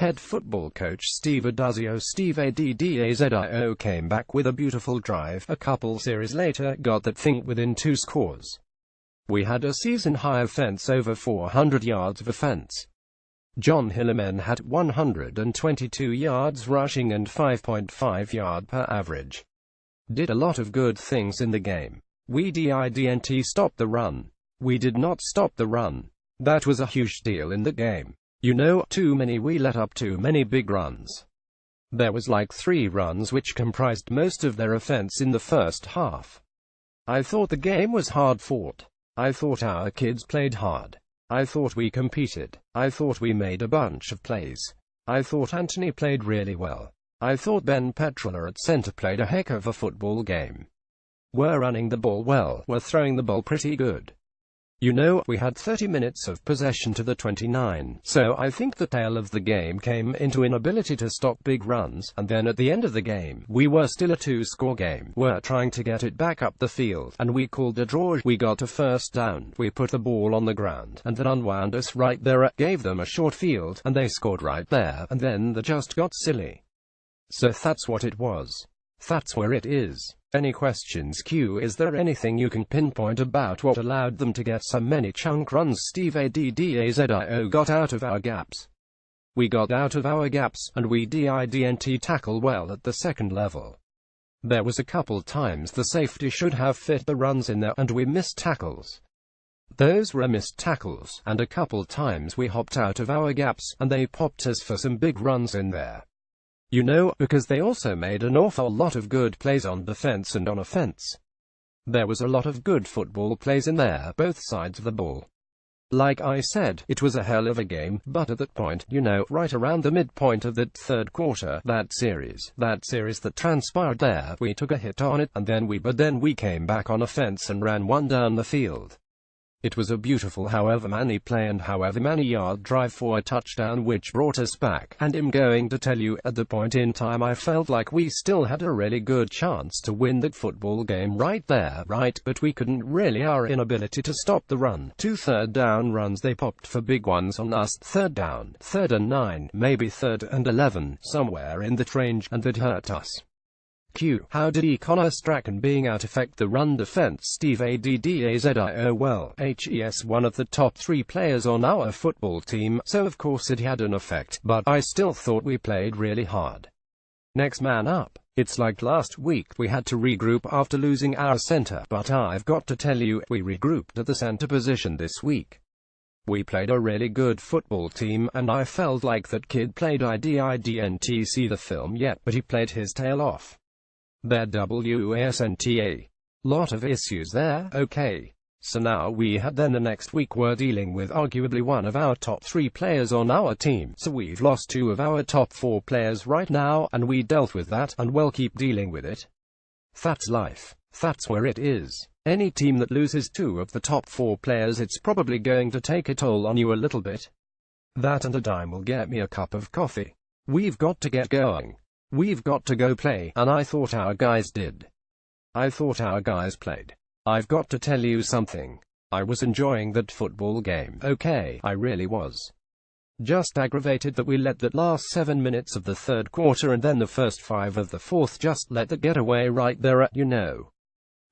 Head football coach Steve Addazio came back with a beautiful drive. A couple series later, got that thing within 2 scores. We had a season-high offense, over 400 yards of offense. John Hillerman had 122 yards rushing and 5.5 yard per average. Did a lot of good things in the game. We didn't stop the run. We did not stop the run. That was a huge deal in the game. You know, we let up too many big runs. There was like 3 runs which comprised most of their offense in the first half. I thought the game was hard fought. I thought our kids played hard. I thought we competed. I thought we made a bunch of plays. I thought Anthony played really well. I thought Ben Petrola at center played a heck of a football game. We're running the ball well, we're throwing the ball pretty good. You know, we had 30 minutes of possession to the 29, so I think the tail of the game came into inability to stop big runs, and then at the end of the game, we were still a 2-score game. We're trying to get it back up the field, and we called a draw. We got a first down, we put the ball on the ground, and that unwound us right there, gave them a short field, and they scored right there, and then they just got silly. So that's what it was. That's where it is. Any questions, Q? Is there anything you can pinpoint about what allowed them to get so many chunk runs? Steve Addazio got out of our gaps. We got out of our gaps, and we didn't tackle well at the second level. There was a couple times the safety should have fit the runs in there, and we missed tackles. Those were missed tackles, and a couple times we hopped out of our gaps, and they popped us for some big runs in there. You know, because they also made an awful lot of good plays on defense and on offense. There was a lot of good football plays in there, both sides of the ball. Like I said, it was a hell of a game, but at that point, you know, right around the midpoint of that third quarter, that series that transpired there, we took a hit on it, and then we came back on offense and ran one down the field. It was a beautiful however many play and however many yard drive for a touchdown which brought us back, and I'm going to tell you, at the point in time I felt like we still had a really good chance to win that football game right there, but we couldn't really. Our inability to stop the run. 2 third down runs they popped for big ones on us, 3rd down, 3rd and 9, maybe 3rd and 11, somewhere in that range, and that hurt us. Q. How did Connor Strachan being out affect the run defense? Steve Addazio. Well, he's one of the top 3 players on our football team, so of course it had an effect, but I still thought we played really hard. Next man up. It's like last week, we had to regroup after losing our center, but I've got to tell you, we regrouped at the center position this week. We played a really good football team, and I felt like that kid played. I didn't see the film yet, but he played his tail off. There wasn't a lot of issues there, okay. So now we had then the next week we're dealing with arguably one of our top 3 players on our team, so we've lost 2 of our top 4 players right now, and we dealt with that, and we'll keep dealing with it. That's life. That's where it is. Any team that loses 2 of the top 4 players, it's probably going to take a toll on you a little bit. That and a dime will get me a cup of coffee. We've got to get going. We've got to go play, and I thought our guys did. I thought our guys played. I've got to tell you something. I was enjoying that football game, okay, I really was. Just aggravated that we let that last 7 minutes of the third quarter and then the first 5 of the fourth just let that get away right there at, you know.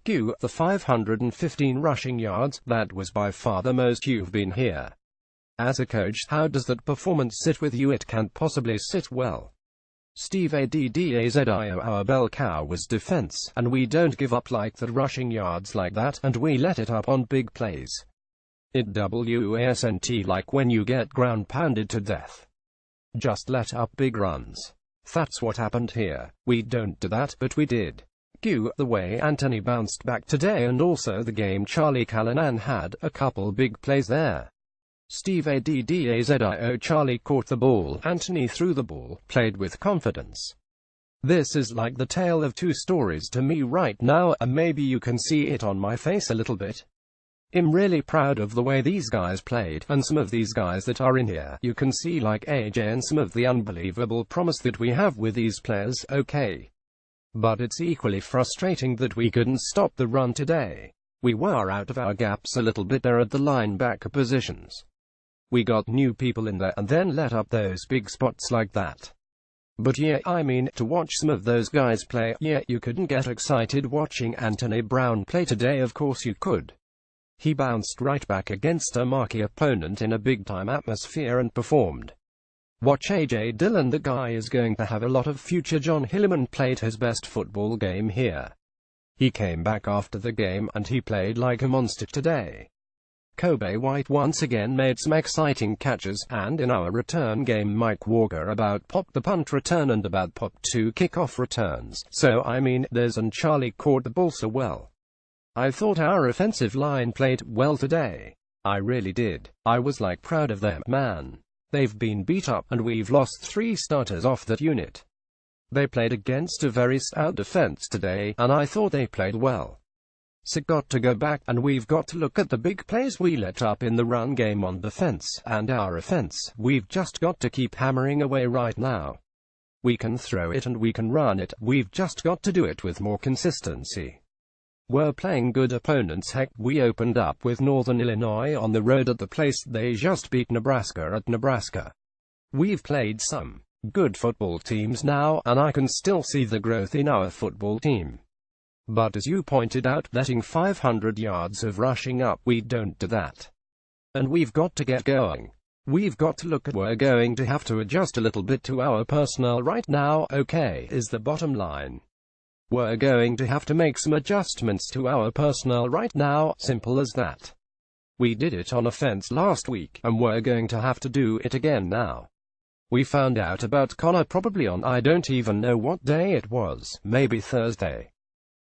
Q. The 515 rushing yards, that was by far the most you've been here. As a coach, how does that performance sit with you? It can't possibly sit well. Steve Addazio. Our bell cow was defense, and we don't give up like that rushing yards like that, and we let it up on big plays. It wasn't like when you get ground pounded to death. Just let up big runs. That's what happened here. We don't do that, but we did. Q. The way Anthony bounced back today, and also the game Charlie Callanan had a couple big plays there. Steve Addazio. Charlie caught the ball, Anthony threw the ball, played with confidence. This is like the tale of 2 stories to me right now, and maybe you can see it on my face a little bit. I'm really proud of the way these guys played, and some of these guys that are in here, you can see like AJ and some of the unbelievable promise that we have with these players, okay. But it's equally frustrating that we couldn't stop the run today. We were out of our gaps a little bit there at the linebacker positions. We got new people in there and then let up those big spots like that. But yeah, I mean, to watch some of those guys play, yeah, you couldn't get excited watching Anthony Brown play today. Of course you could. He bounced right back against a marquee opponent in a big-time atmosphere and performed. Watch AJ Dillon, the guy is going to have a lot of future. John Hilliman played his best football game here. He came back after the game, and he played like a monster today. Kobe White once again made some exciting catches, and in our return game Mike Walker about popped the punt return and about popped 2 kickoff returns. So I mean, and Charlie caught the ball so well. I thought our offensive line played well today. I really did. I was like proud of them, man. They've been beat up, and we've lost 3 starters off that unit. They played against a very stout defense today, and I thought they played well. So got to go back, and we've got to look at the big plays we let up in the run game on defense, and our offense. We've just got to keep hammering away right now. We can throw it and we can run it, we've just got to do it with more consistency. We're playing good opponents. Heck, we opened up with Northern Illinois on the road at the place they just beat Nebraska at Nebraska. We've played some good football teams now, and I can still see the growth in our football team. But as you pointed out, letting 500 yards of rushing up, we don't do that. And we've got to get going. We've got to look at we're going to have to adjust a little bit to our personnel right now, okay, is the bottom line. We're going to have to make some adjustments to our personnel right now, simple as that. We did it on offense last week, and we're going to have to do it again now. We found out about Connor probably on I don't even know what day it was, maybe Thursday.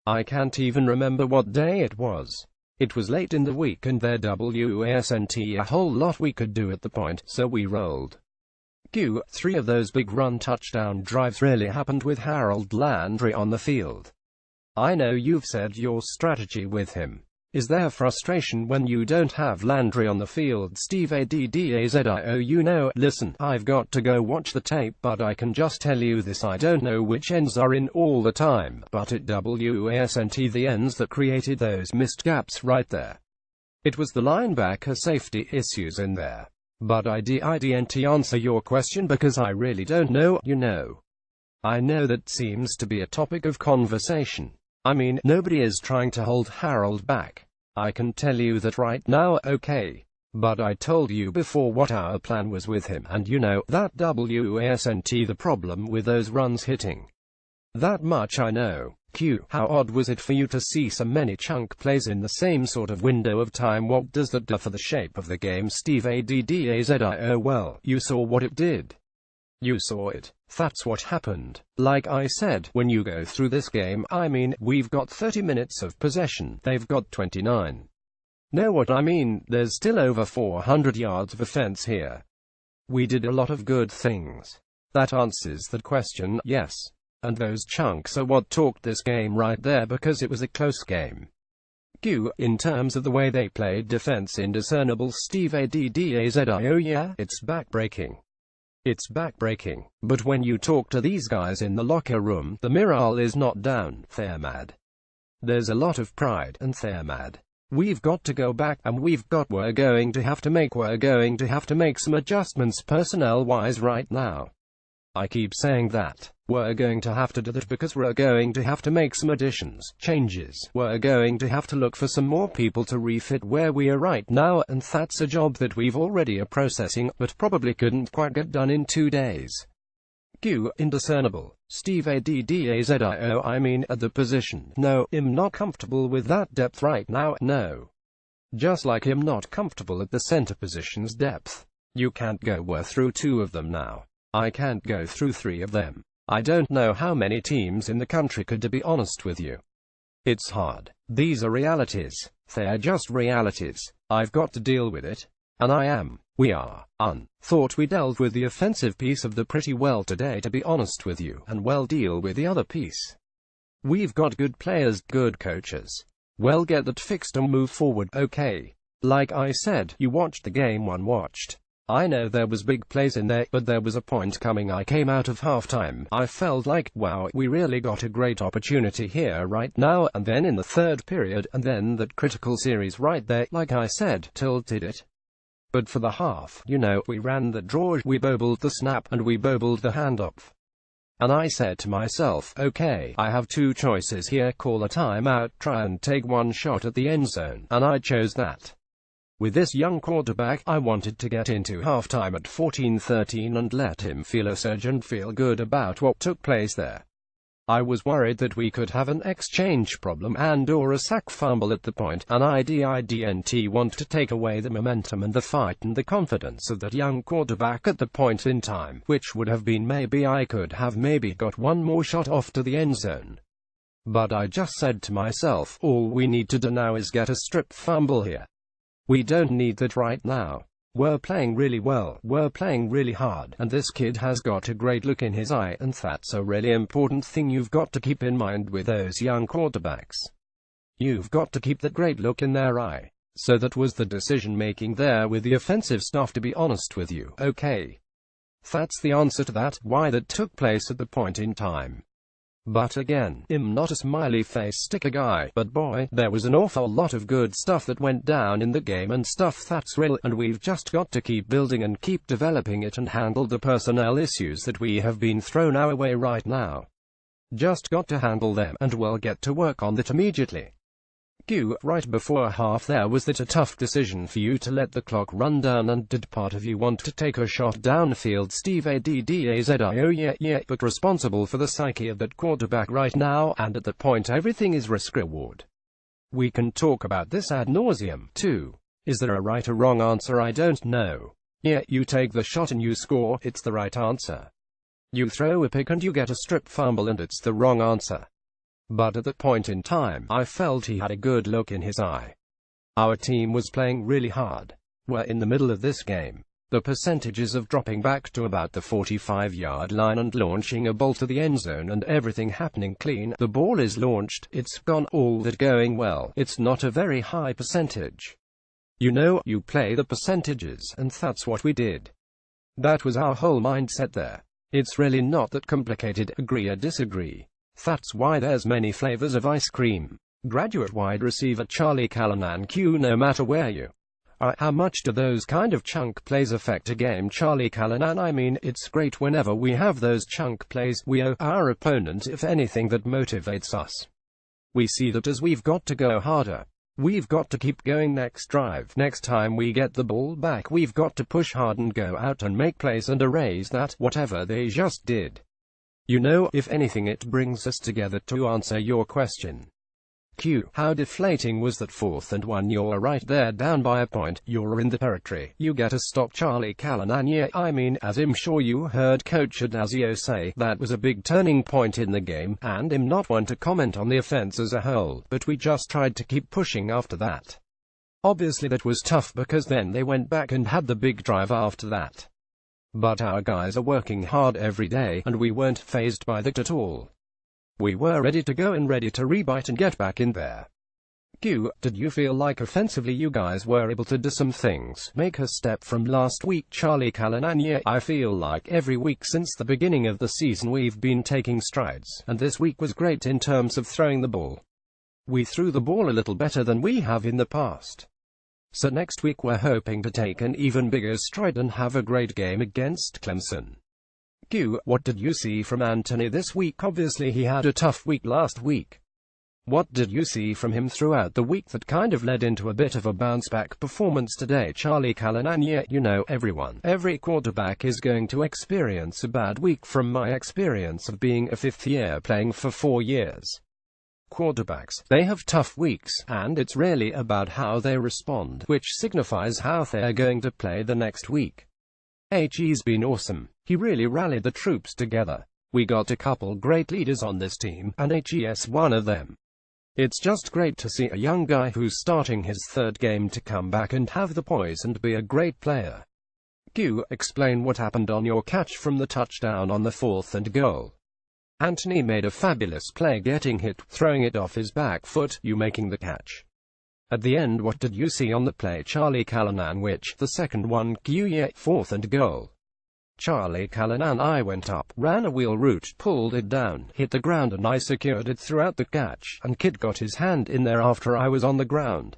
I can't even remember what day it was. It was late in the week and there wasn't a whole lot we could do at the point, so we rolled. 3 of those big run touchdown drives really happened with Harold Landry on the field. I know you've said your strategy with him. Is there frustration when you don't have Landry on the field? Steve Addazio, you know, listen, I've got to go watch the tape, but I can just tell you this, I don't know which ends are in all the time, but it wasn't the ends that created those missed gaps right there. It was the linebacker safety issues in there. But I didn't answer your question because I really don't know, you know. I know that seems to be a topic of conversation. I mean, nobody is trying to hold Harold back. I can tell you that right now, okay. But I told you before what our plan was with him, and you know, that wasn't the problem with those runs hitting. That much I know. How odd was it for you to see so many chunk plays in the same sort of window of time? What does that do for the shape of the game? Steve Addazio, well, you saw what it did. You saw it. That's what happened. Like I said, when you go through this game, I mean, we've got 30 minutes of possession, they've got 29. Know what I mean? There's still over 400 yards of offense here. We did a lot of good things. That answers that question, yes. And those chunks are what talked this game right there because it was a close game. In terms of the way they played defense, indiscernible. Steve Addazio, yeah, it's backbreaking. It's backbreaking. But when you talk to these guys in the locker room, the morale is not down, they're mad. There's a lot of pride, and they're mad. We've got to go back, and we're going to have to make some adjustments personnel-wise right now. I keep saying that. We're going to have to do that because we're going to have to make some additions, changes. We're going to have to look for some more people to refit where we are right now, and that's a job that we've already are processing, but probably couldn't quite get done in 2 days. Indiscernible. Steve Addazio, I mean, at the position. No, I'm not comfortable with that depth right now, no. Just like I'm not comfortable at the center position's depth. You can't go through 2 of them now. I can't go through 3 of them. I don't know how many teams in the country could, to be honest with you. It's hard. These are realities. They're just realities. I've got to deal with it. And we are. Thought we dealt with the offensive piece of the pretty well today, to be honest with you, and well deal with the other piece. We've got good players, good coaches. Well, get that fixed and move forward, okay. Like I said, you watched the game one watched. I know there was big plays in there, but there was a point coming. I came out of halftime. I felt like, wow, we really got a great opportunity here right now, and then in the third period, and then that critical series right there, like I said, tilted it. But for the half, we ran the draw, we bobbled the snap, and we bobbled the handoff. And I said to myself, okay, I have two choices here, call a timeout, try and take one shot at the end zone, and I chose that. With this young quarterback, I wanted to get into halftime at 14-13 and let him feel a surge and feel good about what took place there. I was worried that we could have an exchange problem and/or a sack fumble at the point, and I didn't want to take away the momentum and the fight and the confidence of that young quarterback at the point in time, which would have been maybe I could have maybe got one more shot off to the end zone. But I just said to myself, all we need to do now is get a strip fumble here. We don't need that right now. We're playing really well, we're playing really hard, and this kid has got a great look in his eye, and that's a really important thing you've got to keep in mind with those young quarterbacks. You've got to keep that great look in their eye. So that was the decision making there with the offensive staff, to be honest with you. Okay. That's the answer to that, why that took place at the point in time. But again, I'm not a smiley face sticker guy, but boy, there was an awful lot of good stuff that went down in the game and stuff that's real, and we've just got to keep building and keep developing it and handle the personnel issues that we have been thrown our way right now. Just got to handle them, and we'll get to work on that immediately. Right before half there, was that a tough decision for you to let the clock run down, and did part of you want to take a shot downfield? Steve Addazio, yeah, but responsible for the psyche of that quarterback right now, and at that point everything is risk-reward. We can talk about this ad nauseum, too. Is there a right or wrong answer? I don't know. Yeah, you take the shot and you score, it's the right answer. You throw a pick and you get a strip fumble and it's the wrong answer. But at that point in time, I felt he had a good look in his eye. Our team was playing really hard. We're in the middle of this game. The percentages of dropping back to about the 45-yard line and launching a ball to the end zone and everything happening clean. The ball is launched, it's gone, all that going well. It's not a very high percentage. You play the percentages, and that's what we did. That was our whole mindset there. It's really not that complicated, agree or disagree. That's why there's many flavors of ice cream. Graduate wide receiver Charlie Callanan no matter where you are. How much do those kind of chunk plays affect a game? Charlie Callanan, I mean, it's great whenever we have those chunk plays. We owe our opponent, if anything, that motivates us. We see that as we've got to go harder. We've got to keep going next drive. Next time we get the ball back, we've got to push hard and go out and make plays and erase that, whatever they just did. If anything, it brings us together to answer your question. How deflating was that 4th and 1? You're right there, down by a point, you're in the territory, you get a stop. Charlie Callanan, yeah, I mean, as I'm sure you heard Coach Addazio say, that was a big turning point in the game, and I'm not one to comment on the offense as a whole, but we just tried to keep pushing after that. Obviously that was tough because then they went back and had the big drive after that. But our guys are working hard every day, and we weren't fazed by that at all. We were ready to go and ready to rebite and get back in there. Did you feel like offensively you guys were able to do some things, make a step from last week? Charlie Callanan, yeah, I feel like every week since the beginning of the season we've been taking strides, and this week was great in terms of throwing the ball. We threw the ball a little better than we have in the past. So next week we're hoping to take an even bigger stride and have a great game against Clemson. What did you see from Anthony this week? Obviously he had a tough week last week. What did you see from him throughout the week that kind of led into a bit of a bounce-back performance today? Charlie Callanan, yeah, every quarterback is going to experience a bad week. From my experience of being a fifth year playing for 4 years. Quarterbacks, they have tough weeks, and it's really about how they respond, which signifies how they're going to play the next week. He's been awesome. He really rallied the troops together. We got a couple great leaders on this team, and He's one of them. It's just great to see a young guy who's starting his 3rd game to come back and have the poise and be a great player. Explain what happened on your catch from the touchdown on the 4th and goal. Anthony made a fabulous play getting hit, throwing it off his back foot, you making the catch. At the end, what did you see on the play? Charlie Callanan, which, the second one? Yeah, 4th and goal. Charlie Callanan, I went up, ran a wheel route, pulled it down, hit the ground, and I secured it throughout the catch, and kid got his hand in there after I was on the ground.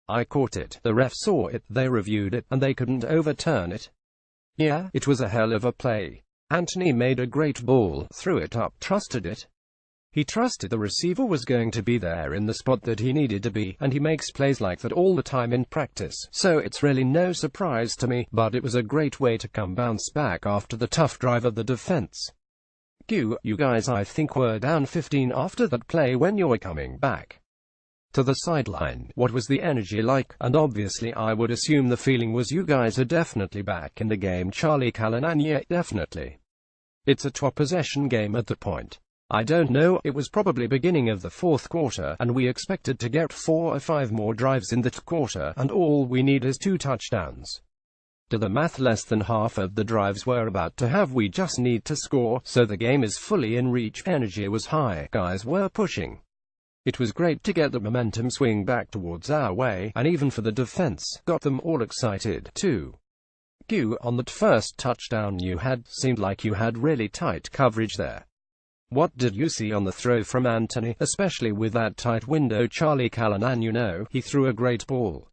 I caught it, the ref saw it, they reviewed it, and they couldn't overturn it. Yeah, it was a hell of a play. Anthony made a great ball, threw it up, trusted it. He trusted the receiver was going to be there in the spot that he needed to be, and he makes plays like that all the time in practice, so it's really no surprise to me, but it was a great way to bounce back after the tough drive of the defense. You guys I think were down 15 after that play when you were coming back to the sideline. What was the energy like? And obviously I would assume the feeling was you guys are definitely back in the game. Charlie Callanan: yeah, definitely. It's a top possession game at that point. I don't know, it was probably beginning of the fourth quarter, and we expected to get 4 or 5 more drives in that quarter, and all we need is 2 touchdowns. Do the math, less than half of the drives we're about to have we just need to score, so the game is fully in reach. Energy was high, guys were pushing. It was great to get the momentum swing back towards our way, and even for the defense, got them all excited, too. On that first touchdown you had, seemed like you had really tight coverage there. What did you see on the throw from Anthony, especially with that tight window? Charlie Callanan, you know, he threw a great ball.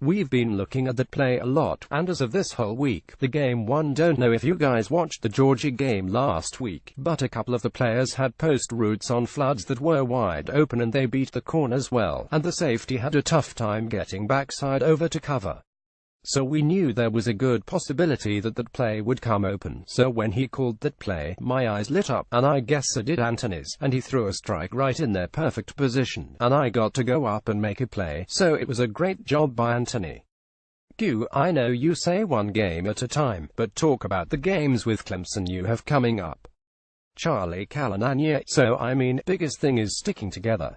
We've been looking at that play a lot, and as of this whole week, the game won. Don't know if you guys watched the Georgia game last week, but a couple of the players had post routes on floods that were wide open and they beat the corners well, and the safety had a tough time getting backside over to cover. So we knew there was a good possibility that that play would come open, so when he called that play, my eyes lit up, and I guess so did Anthony's, and he threw a strike right in their perfect position, and I got to go up and make a play, so it was a great job by Anthony. I know you say one game at a time, but talk about the games with Clemson you have coming up. Charlie Callanan: yeah, so I mean, biggest thing is sticking together.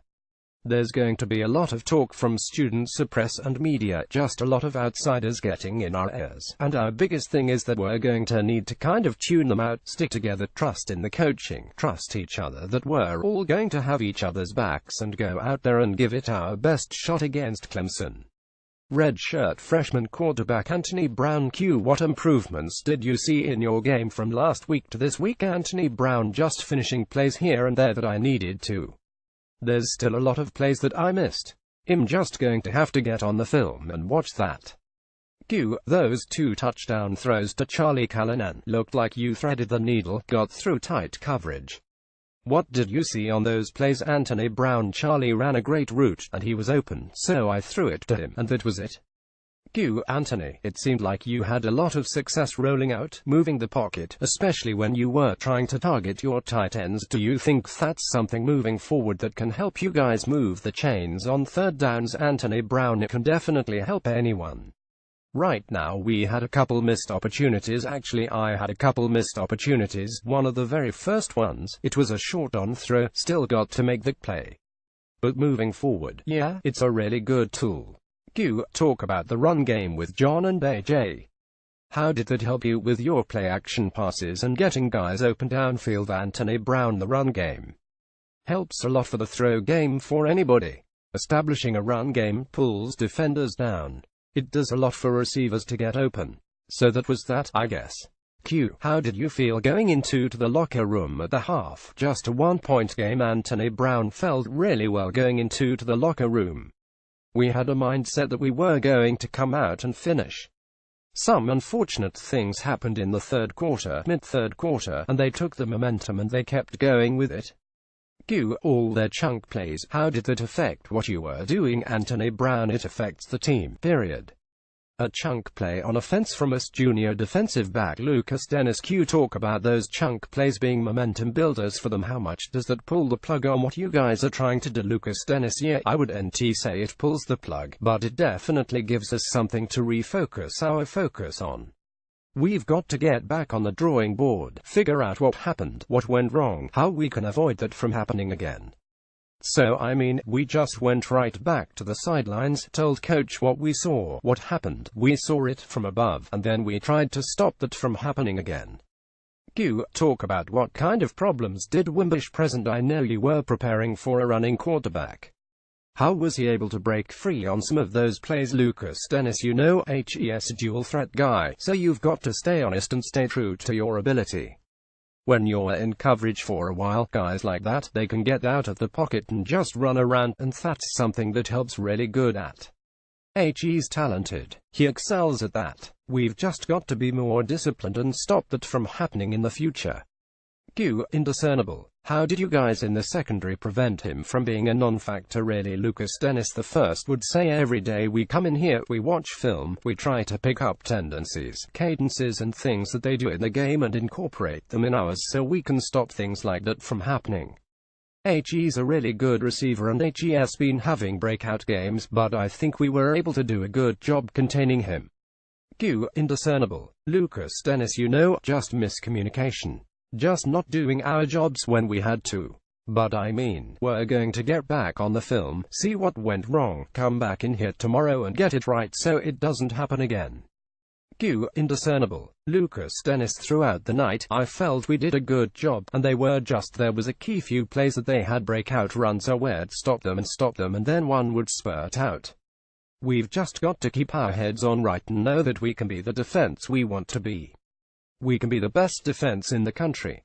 There's going to be a lot of talk from students, press and media, just a lot of outsiders getting in our ears, and our biggest thing is that we're going to need to kind of tune them out, stick together, trust in the coaching, trust each other that we're all going to have each other's backs and go out there and give it our best shot against Clemson. Redshirt freshman quarterback Anthony Brown: what improvements did you see in your game from last week to this week? Anthony Brown just finishing plays here and there that I needed to. There's still a lot of plays that I missed. I'm just going to have to get on the film and watch that. Those 2 touchdown throws to Charlie Callanan looked like you threaded the needle, got through tight coverage. What did you see on those plays? Anthony Brown: Charlie ran a great route, and he was open, so I threw it to him, and that was it. Anthony, it seemed like you had a lot of success rolling out, moving the pocket, especially when you were trying to target your tight ends. Do you think that's something moving forward that can help you guys move the chains on third downs? Anthony Brown: it can definitely help anyone. Right now we had a couple missed opportunities. Actually, I had a couple missed opportunities. One of the very first ones, it was a short on throw, still got to make the play. But moving forward, yeah, it's a really good tool. Talk about the run game with John and AJ. How did that help you with your play action passes and getting guys open downfield? Anthony Brown: the run game helps a lot for the throw game for anybody. Establishing a run game pulls defenders down. It does a lot for receivers to get open. So that was that, I guess. How did you feel going into the locker room at the half? Just a 1-point game. Anthony Brown: felt really well going into the locker room. We had a mindset that we were going to come out and finish. Some unfortunate things happened in the third quarter, mid-third quarter, and they took the momentum and they kept going with it. All their chunk plays, how did that affect what you were doing? Anthony Brown: it affects the team, period. A chunk play on offense from us junior defensive back Lucas Dennis. Talk about those chunk plays being momentum builders for them. How much does that pull the plug on what you guys are trying to do? Lucas Dennis: yeah, I would say it pulls the plug, but it definitely gives us something to refocus our focus on. We've got to get back on the drawing board, figure out what happened, what went wrong, how we can avoid that from happening again. So I mean, we just went right back to the sidelines, told coach what we saw, what happened, we saw it from above, and then we tried to stop that from happening again. Talk about what kind of problems did Wimbish present? I know you were preparing for a running quarterback. How was he able to break free on some of those plays? Lucas Dennis: you know, HES dual threat guy, so you've got to stay honest and stay true to your ability. When you're in coverage for a while, guys like that, they can get out of the pocket and just run around, and that's something that helps really good at. He's talented. He excels at that. We've just got to be more disciplined and stop that from happening in the future. Q. Indiscernible. How did you guys in the secondary prevent him from being a non-factor really? Lucas Dennis the first would say every day we come in here, we watch film, we try to pick up tendencies, cadences and things that they do in the game and incorporate them in ours so we can stop things like that from happening. He's a really good receiver and he has been having breakout games, but I think we were able to do a good job containing him. Q. Indiscernible. Lucas Dennis, just miscommunication. Just not doing our jobs when we had to. But I mean, we're going to get back on the film, see what went wrong, come back in here tomorrow and get it right so it doesn't happen again. Q. Indiscernible. Lucas Dennis, throughout the night, I felt we did a good job, and they were just there was a key few plays that they had breakout runs so we'd stop them and then one would spurt out. We've just got to keep our heads on right and know that we can be the defense we want to be. We can be the best defense in the country.